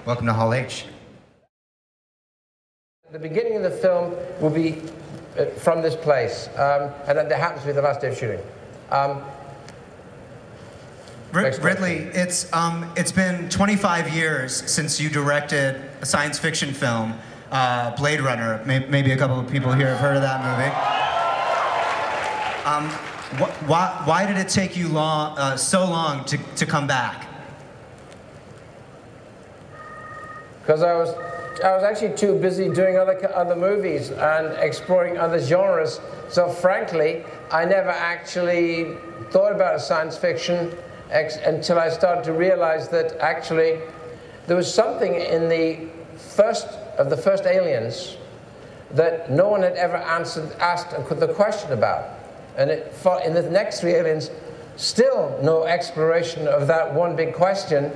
Welcome to Hall H. The beginning of the film will be from this place, and that happens to be the last day of shooting. Ridley, it's been 25 years since you directed a science fiction film, Blade Runner. Maybe a couple of people here have heard of that movie. Why did it take you so long to come back? Because I was actually too busy doing other movies and exploring other genres. So frankly, I never actually thought about science fiction until I started to realize that actually there was something in the first Aliens that no one had ever asked the question about. And in the next 3 Aliens, still no exploration of that one big question.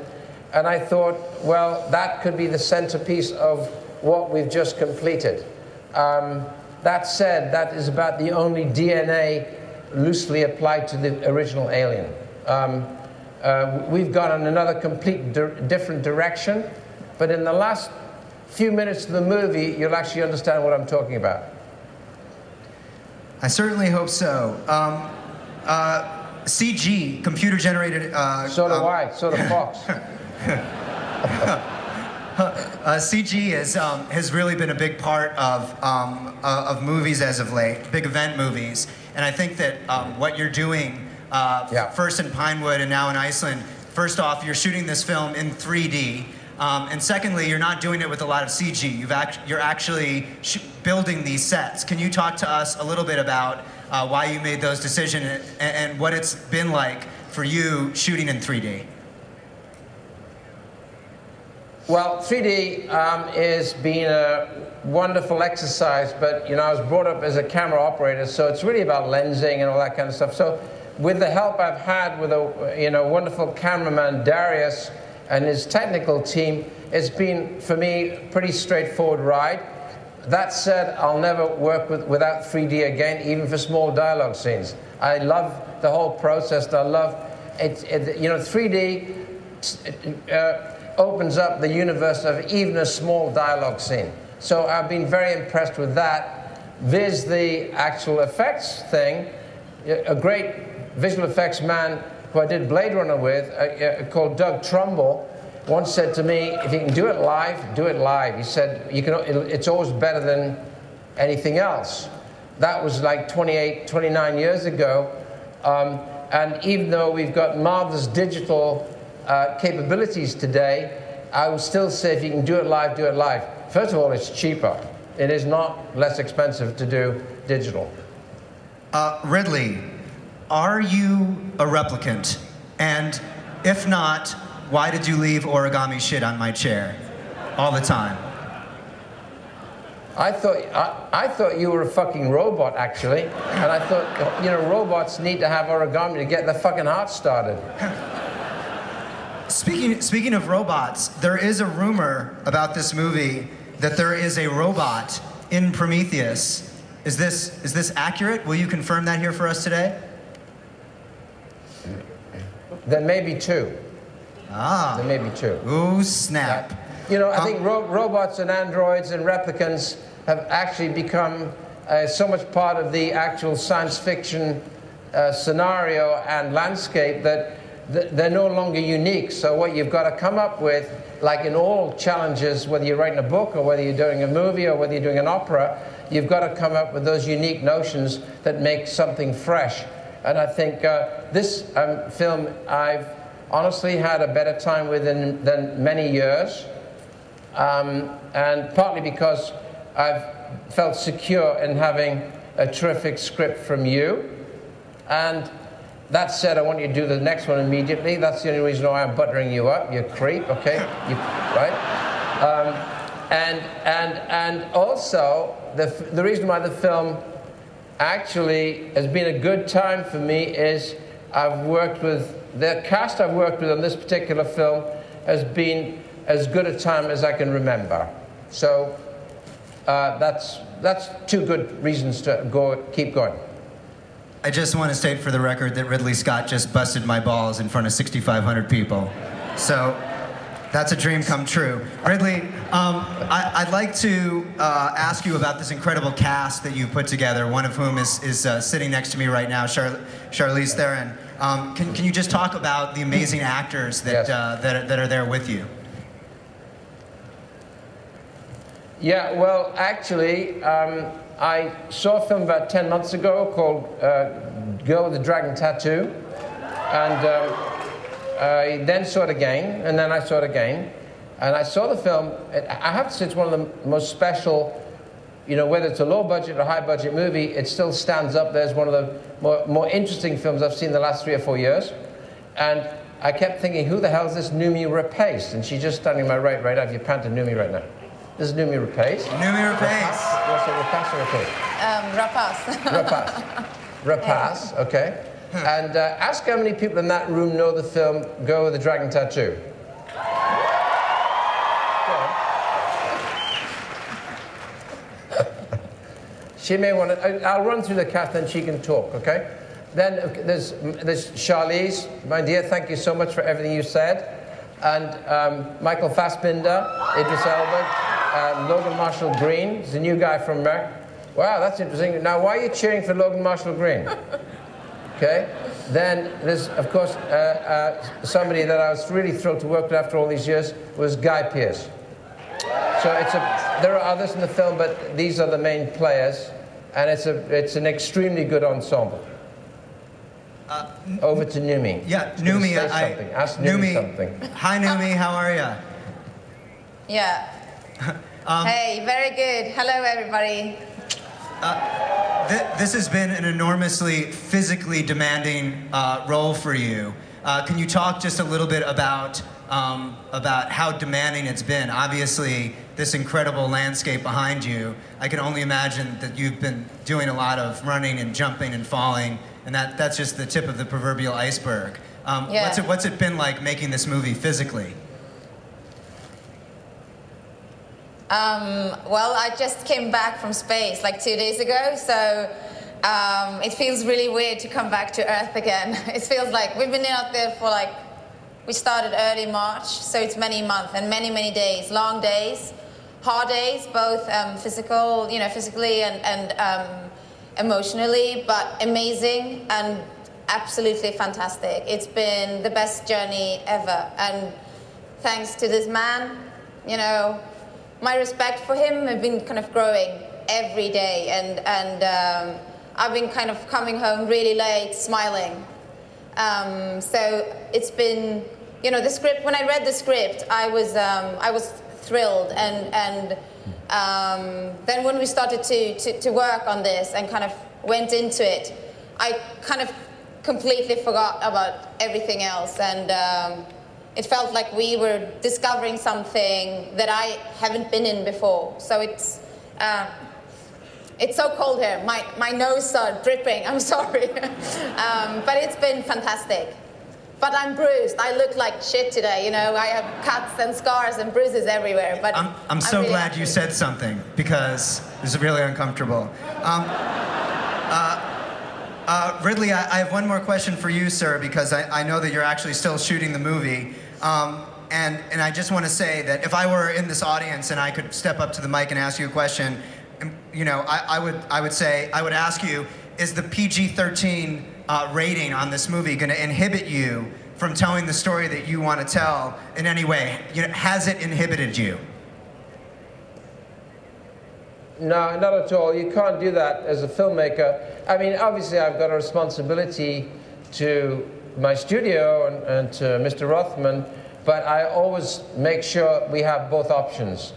And I thought, well, that could be the centerpiece of what we've just completed. That said, that is about the only DNA loosely applied to the original Alien. We've gone in another complete different direction, but in the last few minutes of the movie, you'll actually understand what I'm talking about. I certainly hope so. CG, computer-generated... so do I, so do Fox. CG has really been a big part of movies as of late, big event movies. And I think that what you're doing, first in Pinewood and now in Iceland, first off, you're shooting this film in 3D. And secondly, you're not doing it with a lot of CG. You're actually building these sets. Can you talk to us a little bit about why you made those decisions and what it's been like for you shooting in 3D? Well, 3D is being a wonderful exercise, but I was brought up as a camera operator, so it's really about lensing and all that kind of stuff. So with the help I've had with a wonderful cameraman, Darius, and his technical team, it's been, for me, a pretty straightforward ride. That said, I'll never work without 3D again, even for small dialogue scenes. I love the whole process. I love it. 3D opens up the universe of even a small dialogue scene. So I've been very impressed with that. There's the actual effects thing. A great visual effects man who I did Blade Runner with, called Doug Trumbull, once said to me, if you can do it live, do it live. He said, it's always better than anything else. That was like 28, 29 years ago. And even though we've got marvelous digital capabilities today, I would still say if you can do it live, do it live. First of all, it's cheaper. It is not less expensive to do digital. Ridley, are you a replicant? And if not, why did you leave origami shit on my chair all the time? I thought you were a fucking robot, actually. And I thought, robots need to have origami to get their fucking heart started. Speaking of robots, there is a rumor about this movie that there is a robot in Prometheus. Is this accurate? Will you confirm that here for us today? There may be 2. Ah. There may be 2. Ooh, snap. I think robots and androids and replicants have actually become so much part of the actual science fiction scenario and landscape that they're no longer unique. So what you've got to come up with, like in all challenges, whether you're writing a book or whether you're doing a movie or whether you're doing an opera, you've got to come up with those unique notions that make something fresh. And I think this film I've honestly had a better time with than many years. And partly because I've felt secure in having a terrific script from you. And that said, I want you to do the next one immediately. That's the only reason why I'm buttering you up, you creep, okay? Right? And also, the reason why the film actually has been a good time for me is I've worked with, the cast I've worked with on this particular film has been as good a time as I can remember. So that's 2 good reasons to keep going. I just want to state for the record that Ridley Scott just busted my balls in front of 6,500 people. So That's a dream come true. Ridley, I'd like to ask you about this incredible cast that you've put together, one of whom is sitting next to me right now, Charlize Theron. Can you just talk about the amazing actors that, that are there with you? Yeah, well, actually, I saw a film about 10 months ago called Girl with the Dragon Tattoo, and I then saw it again, and then I saw it again, and I saw the film. I have to say it's one of the most special, you know, whether it's a low-budget or high-budget movie, it still stands up there as one of the more interesting films I've seen in the last 3 or 4 years. And I kept thinking, who the hell is this Noomi Rapace? And she's just standing on my right now. If you pan to Noomi right now. This is Noomi Rapace. Noomi Rapace. What's it, Rapace or Rapace? Rapace. Rapace. Rapace, okay. And ask how many people in that room know the film Girl with the Dragon Tattoo. She may want to, I'll run through the cast and she can talk, okay? Then there's Charlize, my dear, thank you so much for everything you said. And Michael Fassbender, Idris Elba, Logan Marshall Green, he's a new guy from Merck. Wow, that's interesting. Now, why are you cheering for Logan Marshall Green? Okay. Then there's, of course, somebody that I was really thrilled to work with after all these years was Guy Pearce. So there are others in the film, but these are the main players, and it's an extremely good ensemble. Over to Noomi. Yeah, Noomi. Ask Noomi something. Hi, Noomi. How are you? Yeah. Hey, very good. Hello, everybody. This has been an enormously physically demanding role for you. Can you talk just a little bit about how demanding it's been? Obviously, this incredible landscape behind you, I can only imagine that you've been doing a lot of running and jumping and falling, and that's just the tip of the proverbial iceberg. Yeah. What's it been like making this movie physically? Well, I just came back from space like 2 days ago, so it feels really weird to come back to Earth again. It feels like we've been out there for like, we started early March, so it's many months and many, many days, long days, hard days, both physically and emotionally, but amazing and absolutely fantastic. It's been the best journey ever, and thanks to this man, you know, my respect for him has been kind of growing every day, and I've been kind of coming home really late, smiling. So it's been, you know, the script. When I read the script, I was thrilled, and then when we started to work on this and kind of went into it, I kind of completely forgot about everything else, and it felt like we were discovering something that I haven't been in before. So it's so cold here. My nose started dripping. I'm sorry. But it's been fantastic. But I'm bruised. I look like shit today. You know, I have cuts and scars and bruises everywhere. But I'm so really glad you said something, because it's really uncomfortable. Ridley, I have one more question for you, sir, because I know that you're actually still shooting the movie. And I just want to say that if I were in this audience and I could step up to the mic and ask you a question, you know, I would ask you, is the PG-13 rating on this movie going to inhibit you from telling the story that you want to tell in any way? You know, has it inhibited you? No, not at all. You can't do that as a filmmaker. I mean, obviously, I've got a responsibility to my studio and to Mr. Rothman, but I always make sure we have both options.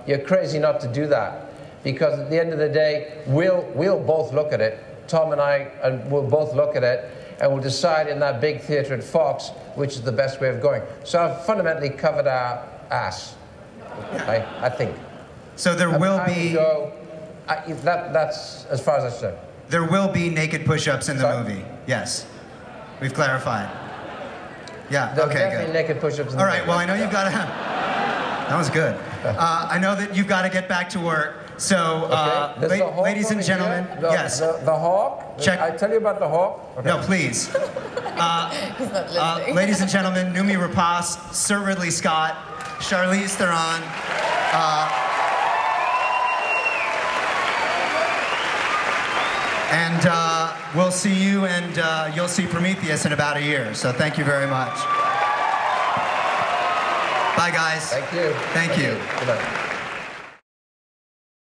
You're crazy not to do that, because at the end of the day, we'll both look at it. Tom and I will both look at it, and we'll decide in that big theater at Fox which is the best way of going. So I've fundamentally covered our ass, I think. So there will be... that's as far as I say. There will be naked push-ups in the movie. Yes. We've clarified. Yeah, There'll okay, definitely good. naked push-ups in the All right, movie. well, I know you've got to... That was good. I know that you've got to get back to work. So, ladies and gentlemen, yes. The hawk? Check. I tell you about the hawk? Okay. No, please. He's not listening. Ladies and gentlemen, Noomi Rapace, Sir Ridley Scott, Charlize Theron, and we'll see you, and you'll see Prometheus in about a year. So thank you very much. Bye, guys. Thank you. Thank you. Good night.